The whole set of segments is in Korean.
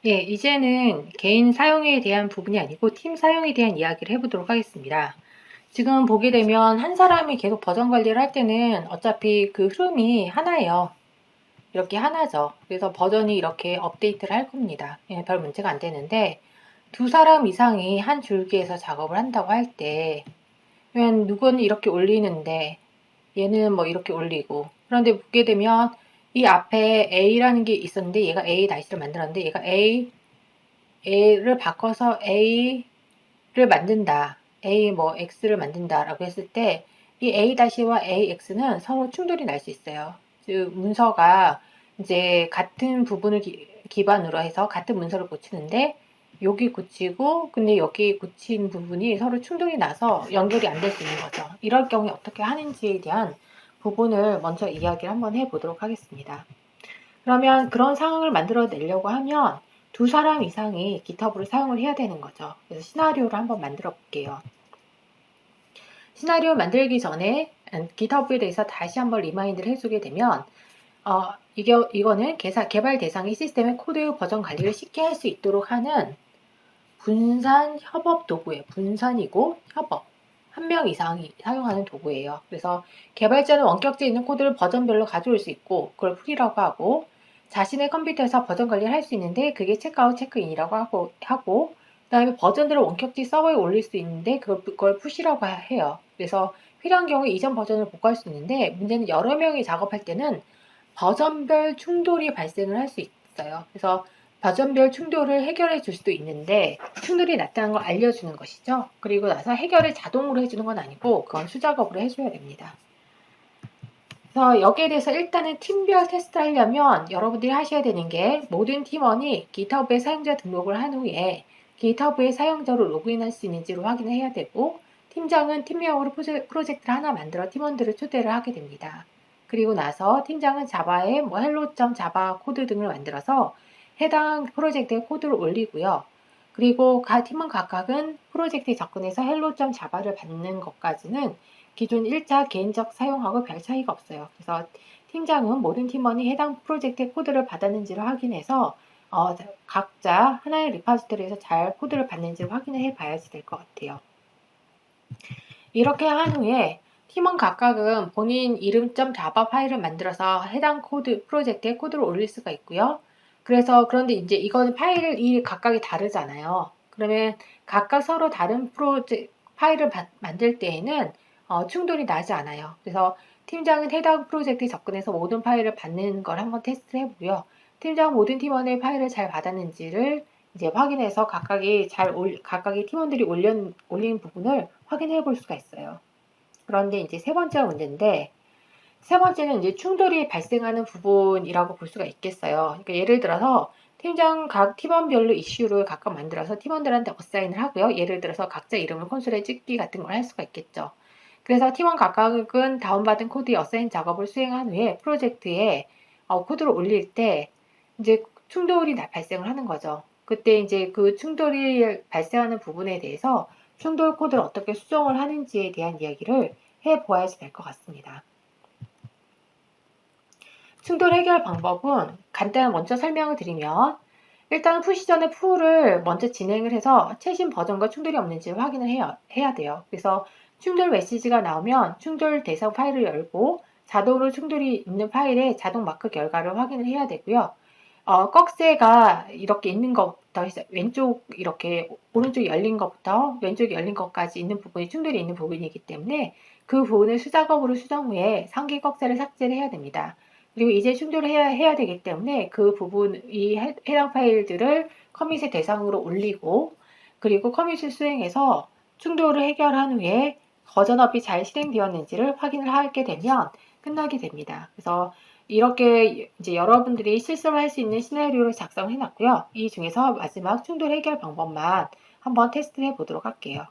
예, 이제는 개인 사용에 대한 부분이 아니고 팀 사용에 대한 이야기를 해보도록 하겠습니다. 지금 보게 되면 한 사람이 계속 버전 관리를 할 때는 어차피 그 흐름이 하나예요. 이렇게 하나죠. 그래서 버전이 이렇게 업데이트를 할 겁니다. 예, 별 문제가 안 되는데 두 사람 이상이 한 줄기에서 작업을 한다고 할 때, 누구는 이렇게 올리는데 얘는 뭐 이렇게 올리고, 그런데 보게 되면 이 앞에 A라는 게 있었는데 얘가 A-를 만들었는데 얘가 A를 바꿔서 A를 만든다. A 뭐 X를 만든다라고 했을 때 이 A-와 AX는 서로 충돌이 날 수 있어요. 즉 문서가 이제 같은 부분을 기반으로 해서 같은 문서를 고치는데 여기 고치고 근데 여기 고친 부분이 서로 충돌이 나서 연결이 안 될 수 있는 거죠. 이럴 경우에 어떻게 하는지에 대한 부분을 먼저 이야기를 한번 해보도록 하겠습니다. 그러면 그런 상황을 만들어내려고 하면 두 사람 이상이 GitHub를 사용을 해야 되는 거죠. 그래서 시나리오를 한번 만들어 볼게요. 시나리오 만들기 전에 GitHub에 대해서 다시 한번 리마인드를 해주게 되면 이거는 개발 대상이 시스템의 코드 버전 관리를 쉽게 할 수 있도록 하는 분산 협업 도구예요. 분산이고 협업. 한 명 이상이 사용하는 도구예요. 그래서 개발자는 원격지에 있는 코드를 버전별로 가져올 수 있고 그걸 풀이라고 하고 자신의 컴퓨터에서 버전 관리를 할 수 있는데 그게 체크아웃, 체크인이라고 하고 그다음에 버전들을 원격지 서버에 올릴 수 있는데 그걸 푸시라고 해요. 그래서 필요한 경우에 이전 버전을 복구할 수 있는데 문제는 여러 명이 작업할 때는 버전별 충돌이 발생을 할 수 있어요. 그래서 버전별 충돌을 해결해 줄 수도 있는데 충돌이 났다는 걸 알려주는 것이죠. 그리고 나서 해결을 자동으로 해주는 건 아니고 그건 수작업으로 해줘야 됩니다. 그래서 여기에 대해서 일단은 팀별 테스트를 하려면 여러분들이 하셔야 되는 게 모든 팀원이 GitHub에 사용자 등록을 한 후에 GitHub에 사용자로 로그인할 수 있는지를 확인을 해야 되고 팀장은 팀명으로 프로젝트를 하나 만들어 팀원들을 초대를 하게 됩니다. 그리고 나서 팀장은 자바에 뭐 hello.java 코드 등을 만들어서 해당 프로젝트에 코드를 올리고요. 그리고 팀원 각각은 프로젝트에 접근해서 hello.java를 받는 것까지는 기존 1차 개인적 사용하고 별 차이가 없어요. 그래서 팀장은 모든 팀원이 해당 프로젝트의 코드를 받았는지를 확인해서 각자 하나의 리포지토리에서 잘 코드를 받는지를 확인해 봐야지 될 것 같아요. 이렇게 한 후에 팀원 각각은 본인 이름.java 파일을 만들어서 해당 프로젝트에 코드를 올릴 수가 있고요. 그런데 이제 이거는 파일이 각각이 다르잖아요. 그러면 각각 서로 다른 파일을 만들 때에는 충돌이 나지 않아요. 그래서 팀장은 해당 프로젝트에 접근해서 모든 파일을 받는 걸 한번 테스트 해보고요. 팀장은 모든 팀원의 파일을 잘 받았는지를 이제 확인해서 각각이 팀원들이 올린 부분을 확인해 볼 수가 있어요. 그런데 이제 세 번째가 문제인데, 세 번째는 이제 충돌이 발생하는 부분이라고 볼 수가 있겠어요. 그러니까 예를 들어서 팀장 각 팀원별로 이슈를 각각 만들어서 팀원들한테 어사인을 하고요. 예를 들어서 각자 이름을 콘솔에 찍기 같은 걸 할 수가 있겠죠. 그래서 팀원 각각은 다운받은 코드의 어사인 작업을 수행한 후에 프로젝트에 코드를 올릴 때 이제 충돌이 발생을 하는 거죠. 그때 이제 그 충돌이 발생하는 부분에 대해서 충돌 코드를 어떻게 수정을 하는지에 대한 이야기를 해보아야지 될 것 같습니다. 충돌 해결 방법은 간단히 먼저 설명을 드리면 일단 푸시 전에 풀을 먼저 진행을 해서 최신 버전과 충돌이 없는지를 확인을 해야 돼요. 그래서 충돌 메시지가 나오면 충돌 대상 파일을 열고 자동으로 충돌이 있는 파일에 자동 마크 결과를 확인을 해야 되고요. 꺽쇠가 이렇게 있는 것부터 왼쪽 이렇게 오른쪽 열린 것부터 왼쪽 열린 것까지 있는 부분이 충돌이 있는 부분이기 때문에 그 부분을 수작업으로 수정 후에 상기 꺽쇠를 삭제를 해야 됩니다. 그리고 이제 충돌을 해야 되기 때문에 그 부분, 해당 파일들을 커밋의 대상으로 올리고 그리고 커밋을 수행해서 충돌을 해결한 후에 버전업이 잘 실행되었는지를 확인을 하게 되면 끝나게 됩니다. 그래서 이렇게 이제 여러분들이 실습을 할 수 있는 시나리오를 작성해 놨고요. 이 중에서 마지막 충돌 해결 방법만 한번 테스트해 보도록 할게요.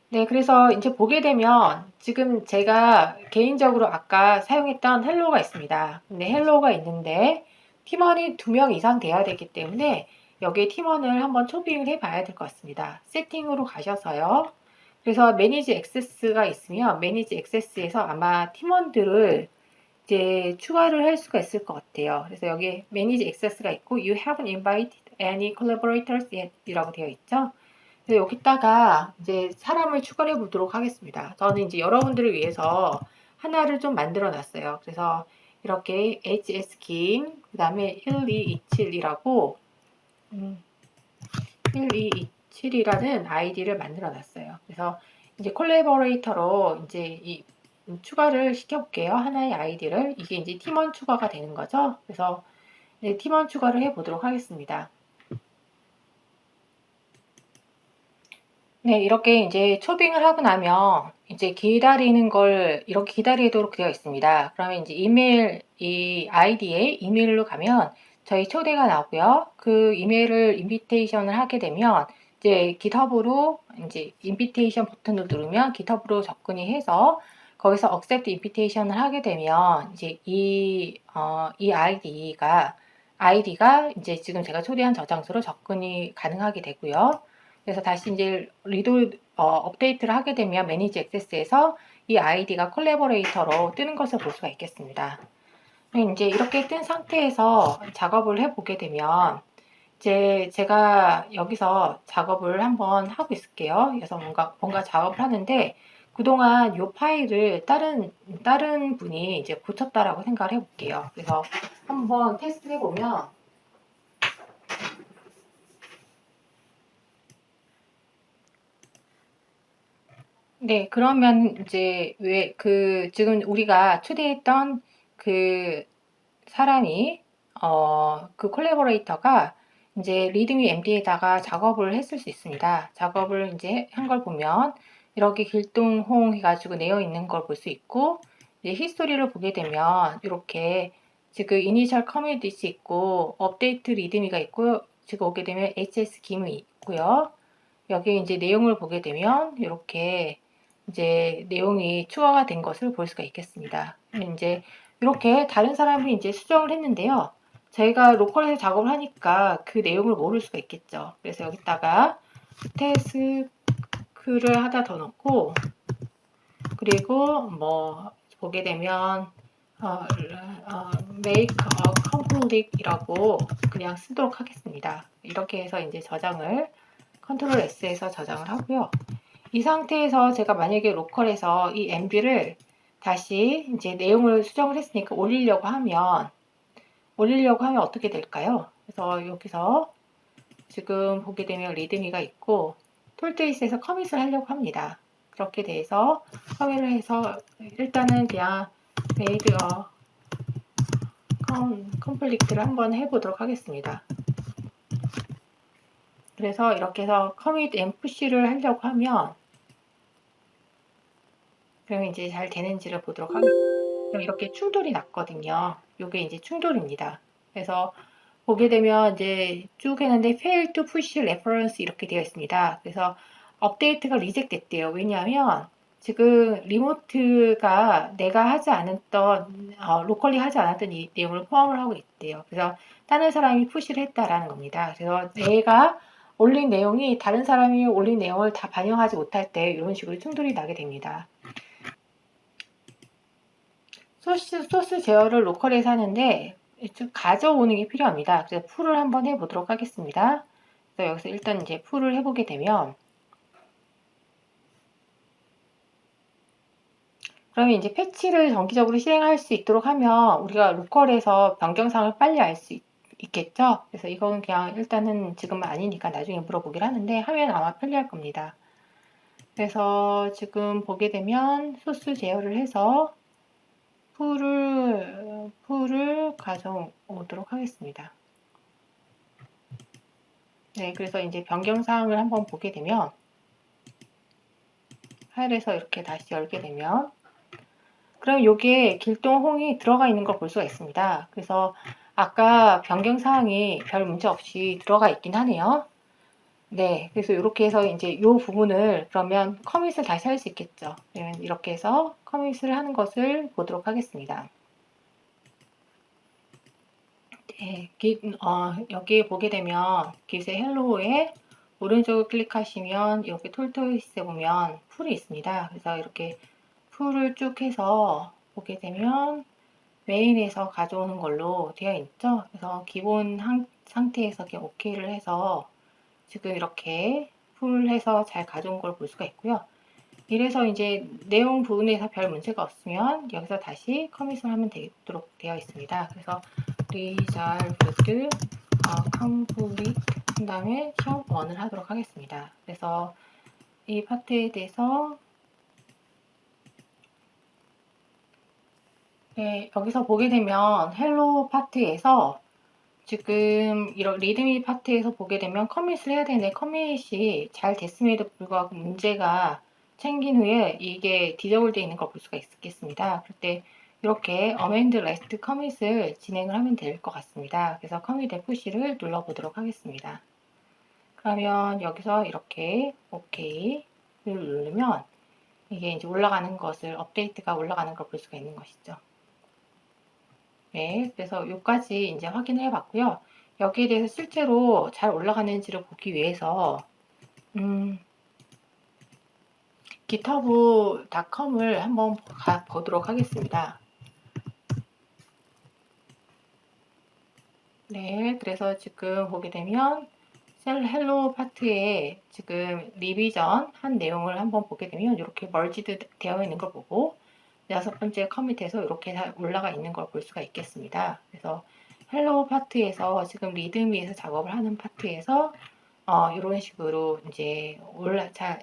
네, 그래서 이제 보게 되면 지금 제가 개인적으로 아까 사용했던 헬로가 있습니다. 근데 헬로가 있는데 팀원이 2명 이상 돼야 되기 때문에 여기에 팀원을 한번 초빙을 해 봐야 될 것 같습니다. 세팅으로 가셔서요. 그래서 매니지 액세스가 있으면 매니지 액세스에서 아마 팀원들을 이제 추가를 할 수가 있을 것 같아요. 그래서 여기 Manage Access가 있고 You haven't invited any collaborators yet 이라고 되어 있죠. 그래서 여기다가 이제 사람을 추가해 보도록 하겠습니다. 저는 이제 여러분들을 위해서 하나를 좀 만들어 놨어요. 그래서 이렇게 hskim 그 다음에 1227이라고 1227이라는 아이디를 만들어 놨어요. 그래서 이제 콜라보레이터로 이제 이 추가를 시켜볼게요. 하나의 아이디를. 이게 이제 팀원 추가가 되는 거죠. 그래서 이제 팀원 추가를 해 보도록 하겠습니다. 네, 이렇게 이제 초빙을 하고 나면 이제 기다리는 걸 이렇게 기다리도록 되어 있습니다. 그러면 이제 이메일, 이 아이디에 이메일로 가면 저희 초대가 나오고요. 그 이메일을 인비테이션을 하게 되면 이제 깃허브로 이제 인비테이션 버튼을 누르면 깃허브로 접근이 해서 거기서 accept invitation을 하게 되면 이제 이 아이디가 이제 지금 제가 초대한 저장소로 접근이 가능하게 되고요. 그래서 다시 이제 업데이트를 하게 되면 매니지 액세스에서 이 아이디가 콜라보레이터로 뜨는 것을 볼 수가 있겠습니다. 이제 이렇게 뜬 상태에서 작업을 해보게 되면 이제 제가 여기서 작업을 한번 하고 있을게요. 그래서 뭔가 작업을 하는데 그동안 이 파일을 다른 분이 이제 고쳤다라고 생각을 해볼게요. 그래서 한번 테스트 해보면 네, 그러면 이제 지금 우리가 초대했던 그 사람이, 그 콜라보레이터가 이제 리드미 MD에다가 작업을 했을 수 있습니다. 작업을 이제 한 걸 보면 이렇게 길동홍 해가지고 내어 있는 걸 볼 수 있고, 이제 히스토리를 보게 되면 이렇게 지금 이니셜 커뮤니티 있고, 업데이트 리드미가 있고, 지금 오게 되면 HS 김이 있고요. 여기 이제 내용을 보게 되면 이렇게 이제 내용이 추가가 된 것을 볼 수가 있겠습니다. 이제 이렇게 다른 사람이 이제 수정을 했는데요. 저희가 로컬에서 작업을 하니까 그 내용을 모를 수가 있겠죠. 그래서 여기다가 태스크를 하나 더 넣고 그리고 뭐 보게 되면 make a complete이라고 그냥 쓰도록 하겠습니다. 이렇게 해서 이제 저장을 컨트롤 S에서 저장을 하고요. 이 상태에서 제가 만약에 로컬에서 이 MB를 다시 이제 내용을 수정을 했으니까 올리려고 하면 어떻게 될까요? 그래서 여기서 지금 보게 되면 리드미가 있고 톨트이스에서 커밋을 하려고 합니다. 그렇게 돼서 커밋을 해서 일단은 그냥 made a complete를 한번 해보도록 하겠습니다. 그래서 이렇게 해서 commit and push를 하려고 하면 그럼 이제 잘 되는지를 보도록 하겠습니다. 이렇게 충돌이 났거든요. 이게 이제 충돌입니다. 그래서 보게 되면 이제 쭉 했는데 fail to push reference 이렇게 되어 있습니다. 그래서 업데이트가 리젝 됐대요. 왜냐하면 지금 리모트가 내가 하지 않았던 로컬리 하지 않았던 이 내용을 포함을 하고 있대요. 그래서 다른 사람이 푸시를 했다라는 겁니다. 그래서 내가 올린 내용이 다른 사람이 올린 내용을 다 반영하지 못할 때 이런 식으로 충돌이 나게 됩니다. 소스 제어를 로컬에서 하는데 좀 가져오는 게 필요합니다. 그래서 풀을 한번 해보도록 하겠습니다. 그래서 여기서 일단 이제 풀을 해보게 되면 그러면 이제 패치를 정기적으로 실행할 수 있도록 하면 우리가 로컬에서 변경사항을 빨리 알 수 있겠죠? 그래서 이건 그냥 일단은 지금은 아니니까 나중에 물어보기를 하는데 하면 아마 편리할 겁니다. 그래서 지금 보게 되면 소스 제어를 해서 풀을 가져오도록 하겠습니다. 네, 그래서 이제 변경사항을 한번 보게 되면 파일에서 이렇게 다시 열게 되면 그럼 이게 길동홍이 들어가 있는 걸 볼 수가 있습니다. 그래서 아까 변경사항이 별 문제 없이 들어가 있긴 하네요. 네, 그래서 이렇게 해서 이제 이 부분을 그러면 커밋을 다시 할 수 있겠죠. 그러면 이렇게 해서 커밋을 하는 것을 보도록 하겠습니다. 네, 여기 보게 되면 git의 헬로우에 오른쪽을 클릭하시면 여기 톨토이스에 보면 풀이 있습니다. 그래서 이렇게 풀을 쭉 해서 보게 되면 메인에서 가져오는 걸로 되어 있죠. 그래서 기본 상태에서 이렇게 OK를 해서 지금 이렇게 풀해서 잘 가져온 걸 볼 수가 있고요. 이래서 이제 내용 부분에서 별 문제가 없으면 여기서 다시 커밋을 하면 되도록 되어 있습니다. 그래서 resolved complete 한 다음에 시험 1을 하도록 하겠습니다. 그래서 이 파트에 대해서 여기서 보게 되면 헬로 파트에서 지금 이런 리드미 파트에서 보게 되면 커밋을 해야 되는데 커밋이 잘 됐음에도 불구하고 문제가 생긴 후에 이게 디저블되어 있는 걸 볼 수가 있겠습니다. 그럴 때 이렇게 amend last commit을 진행을 하면 될 것 같습니다. 그래서 commit Fc를 눌러보도록 하겠습니다. 그러면 여기서 이렇게 OK를 누르면 이게 이제 올라가는 것을 업데이트가 올라가는 걸 볼 수가 있는 것이죠. 네, 그래서 여기까지 이제 확인을 해봤고요. 여기에 대해서 실제로 잘 올라가는지를 보기 위해서 github.com을 한번 보도록 하겠습니다. 네, 그래서 지금 보게 되면 헬로 파트에 지금 리비전 한 내용을 한번 보게 되면 이렇게 멀지드 되어 있는 걸 보고 6번째 커밋에서 이렇게 올라가 있는 걸 볼 수가 있겠습니다. 그래서 헬로 파트에서 지금 리드미에서 작업을 하는 파트에서 이런 식으로 이제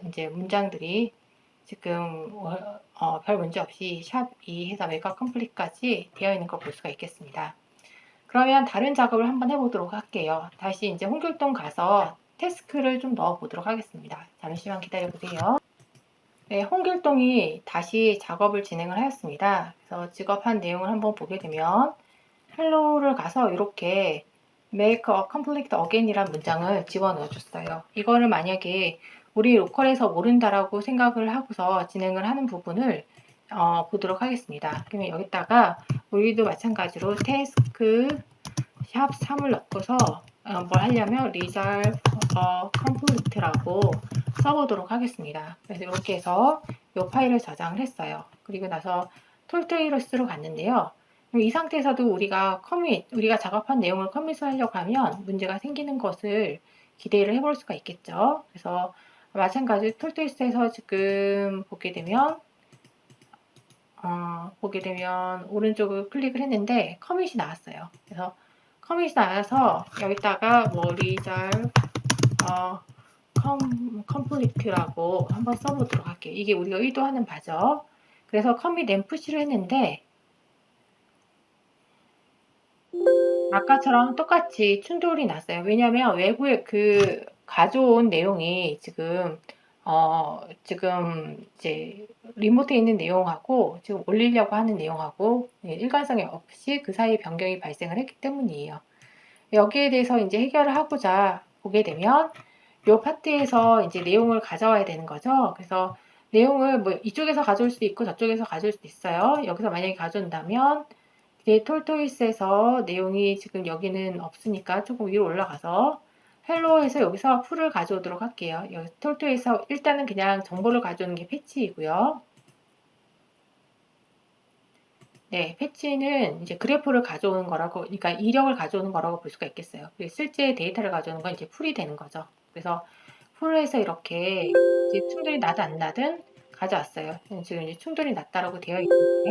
이제 문장들이 지금 별 문제 없이 샵2 해서 메가 컴플릿까지 되어 있는 걸 볼 수가 있겠습니다. 그러면 다른 작업을 한번 해보도록 할게요. 다시 이제 홍길동 가서 태스크를 좀 넣어 보도록 하겠습니다. 잠시만 기다려 보세요. 네, 홍길동이 다시 작업을 진행을 하였습니다. 그래서 직업한 내용을 한번 보게 되면 헬로우를 가서 이렇게 make a conflict again이란 문장을 집어넣어 줬어요. 이거를 만약에 우리 로컬에서 모른다라고 생각을 하고서 진행을 하는 부분을 보도록 하겠습니다. 그러면 여기다가 우리도 마찬가지로 task 샵 3을 넣고서 뭘 하려면 resolve complete라고 써보도록 하겠습니다. 그래서 이렇게 해서 이 파일을 저장을 했어요. 그리고 나서 톨토이러스로 갔는데요. 이 상태에서도 우리가 작업한 내용을 커밋을 하려고 하면 문제가 생기는 것을 기대를 해볼 수가 있겠죠. 그래서 마찬가지로 톨토이스에서 지금 보게 되면 오른쪽을 클릭을 했는데 커밋이 나왔어요. 그래서 커밋이 나와서 여기다가 뭐 resolve complete라고 한번 써보도록 할게요. 이게 우리가 의도하는 바죠. 그래서 commit and push를 했는데 아까처럼 똑같이 충돌이 났어요. 왜냐하면 외부에 그 가져온 내용이 지금 이제 리모트에 있는 내용하고 지금 올리려고 하는 내용하고 일관성이 없이 그 사이에 변경이 발생을 했기 때문이에요. 여기에 대해서 이제 해결을 하고자 보게 되면 이 파트에서 이제 내용을 가져와야 되는 거죠. 그래서 내용을 뭐 이쪽에서 가져올 수도 있고 저쪽에서 가져올 수도 있어요. 여기서 만약에 가져온다면 이제 톨토이스에서 내용이 지금 여기는 없으니까 조금 위로 올라가서 헬로에서 여기서 풀을 가져오도록 할게요. 여기 톨토이스에서 일단은 그냥 정보를 가져오는 게 패치이고요. 네, 패치는 이제 그래프를 가져오는 거라고, 그러니까 이력을 가져오는 거라고 볼 수가 있겠어요. 실제 데이터를 가져오는 건 이제 풀이 되는 거죠. 그래서 풀에서 이렇게 이제 충돌이 나든 안 나든 가져왔어요. 지금 이제 충돌이 났다라고 되어 있는데,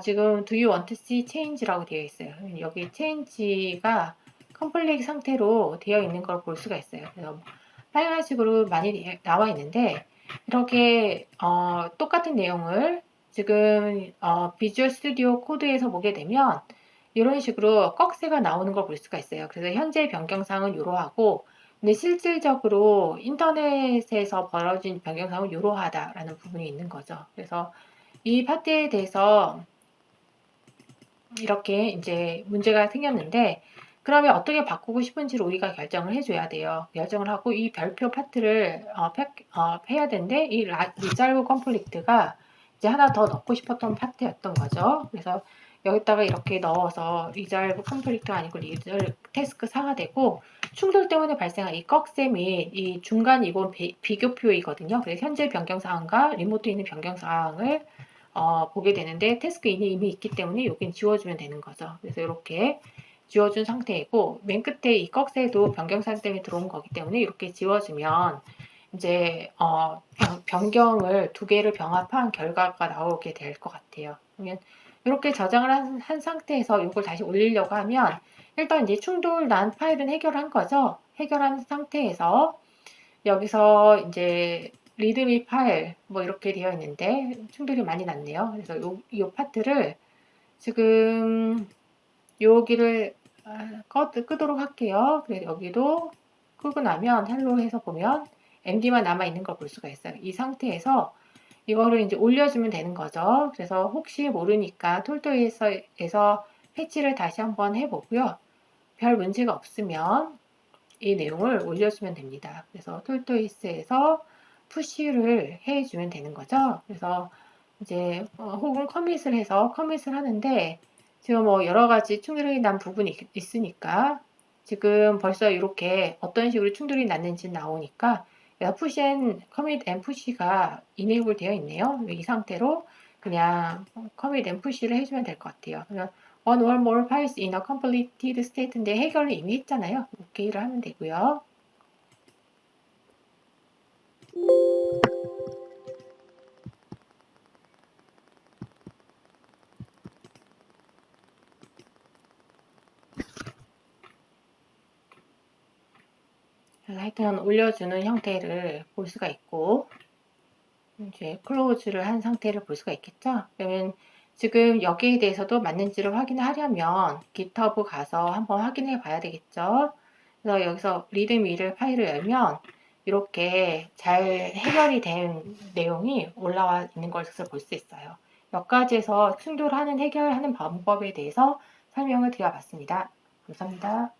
지금 do you want to see change라고 되어 있어요. 여기 change가 컴플릿 상태로 되어 있는 걸 볼 수가 있어요. 그래서 빨간색으로 많이 나와 있는데, 이렇게 똑같은 내용을 지금 비주얼 스튜디오 코드에서 보게 되면 이런 식으로 꺽쇠가 나오는 걸 볼 수가 있어요. 그래서 현재 변경사항은 이러하고 근데 실질적으로 인터넷에서 벌어진 변경사항은 이러하다라는 부분이 있는 거죠. 그래서 이 파트에 대해서 이렇게 이제 문제가 생겼는데 그러면 어떻게 바꾸고 싶은지를 우리가 결정을 해줘야 돼요. 결정을 하고 이 별표 파트를 해야 되는데 이 리졸브 컴플리트가 이제 하나 더 넣고 싶었던 파트였던 거죠. 그래서 여기다가 이렇게 넣어서 리졸브 컴플리트가 아니고 리졸브 태스크 4가 되고 충돌 때문에 발생한 이 꺽쇠 및 이 중간 이건 비교표이거든요. 그래서 현재 변경사항과 리모트에 있는 변경사항을 보게 되는데 태스크인이 이미 있기 때문에 여긴 지워주면 되는 거죠. 그래서 이렇게 지워준 상태이고 맨 끝에 이 꺽쇠도 변경사유 때문에 들어온 거기 때문에 이렇게 지워주면 이제 변경을 두 개를 병합한 결과가 나오게 될 것 같아요. 그러면 이렇게 저장을 한 상태에서 이걸 다시 올리려고 하면 일단 이제 충돌 난 파일은 해결한 거죠. 해결한 상태에서 여기서 이제 리드미 파일 뭐 이렇게 되어 있는데 충돌이 많이 났네요. 그래서 이 파트를 지금 여기를 끄도록 할게요. 그래서 여기도 끄고 나면 헬로 해서 보면 MD만 남아 있는 걸 볼 수가 있어요. 이 상태에서 이거를 이제 올려주면 되는 거죠. 그래서 혹시 모르니까 톨토이에서 패치를 다시 한번 해보고요. 별 문제가 없으면 이 내용을 올려주면 됩니다. 그래서 톨토이스에서 푸시를 해주면 되는 거죠. 그래서 이제 혹은 커밋을 해서 커밋을 하는데 지금 뭐 여러 가지 충돌이 난 부분이 있으니까 지금 벌써 이렇게 어떤 식으로 충돌이 났는지 나오니까 푸시 앤 커밋 앤 푸시가 이네이블 되어 있네요. 이 상태로 그냥 커밋 앤 푸시를 해주면 될 것 같아요. 그냥 one or more files in a completed state인데 해결을 이미 했잖아요. OK를 하면 되고요. 하여튼 올려주는 형태를 볼 수가 있고 이제 클로즈를 한 상태를 볼 수가 있겠죠. 그러면 지금 여기에 대해서도 맞는지를 확인하려면 GitHub 가서 한번 확인해 봐야 되겠죠. 그래서 여기서 리드미를 파일을 열면 이렇게 잘 해결이 된 내용이 올라와 있는 것을 볼 수 있어요. 여기까지에서 충돌하는 해결하는 방법에 대해서 설명을 드려봤습니다. 감사합니다.